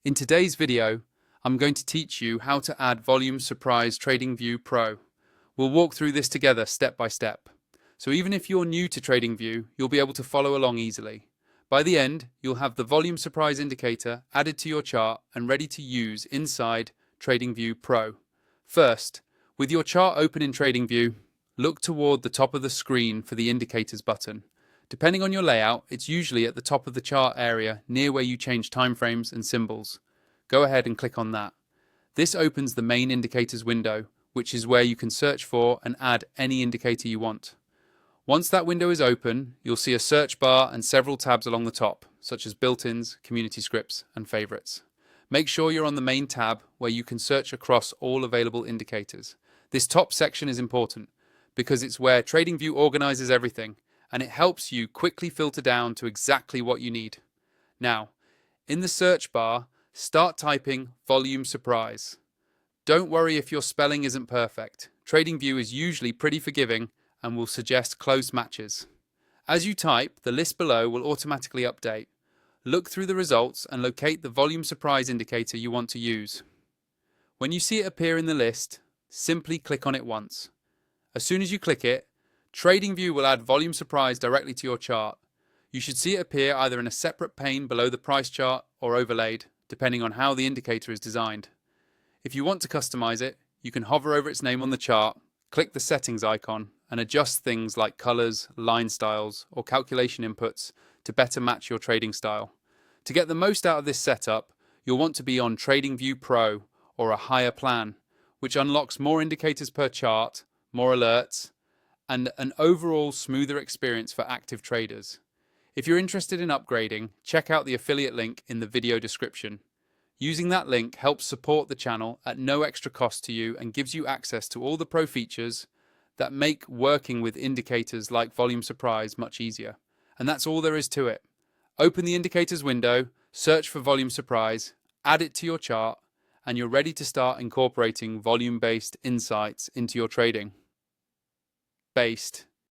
In today's video, I'm going to teach you how to add Volume Suprise TradingView Pro. We'll walk through this together step by step. So even if you're new to TradingView, you'll be able to follow along easily. By the end, you'll have the Volume Suprise indicator added to your chart and ready to use inside TradingView Pro. First, with your chart open in TradingView, look toward the top of the screen for the Indicators button. Depending on your layout, it's usually at the top of the chart area near where you change timeframes and symbols. Go ahead and click on that. This opens the main indicators window, which is where you can search for and add any indicator you want. Once that window is open, you'll see a search bar and several tabs along the top, such as built-ins, community scripts, and favorites. Make sure you're on the main tab where you can search across all available indicators. This top section is important because it's where TradingView organizes everything, and it helps you quickly filter down to exactly what you need. Now, in the search bar, start typing Volume Suprise. Don't worry if your spelling isn't perfect. TradingView is usually pretty forgiving and will suggest close matches. As you type, the list below will automatically update. Look through the results and locate the Volume Suprise indicator you want to use. When you see it appear in the list, simply click on it once. As soon as you click it, TradingView will add Volume Suprise directly to your chart. You should see it appear either in a separate pane below the price chart or overlaid, depending on how the indicator is designed. If you want to customize it, you can hover over its name on the chart, click the settings icon, and adjust things like colors, line styles, or calculation inputs to better match your trading style. To get the most out of this setup, you'll want to be on TradingView Pro or a higher plan, which unlocks more indicators per chart, more alerts, and an overall smoother experience for active traders. If you're interested in upgrading, check out the affiliate link in the video description. Using that link helps support the channel at no extra cost to you and gives you access to all the pro features that make working with indicators like Volume Suprise much easier. And that's all there is to it. Open the indicators window, search for Volume Suprise, add it to your chart, and you're ready to start incorporating volume-based insights into your trading. Based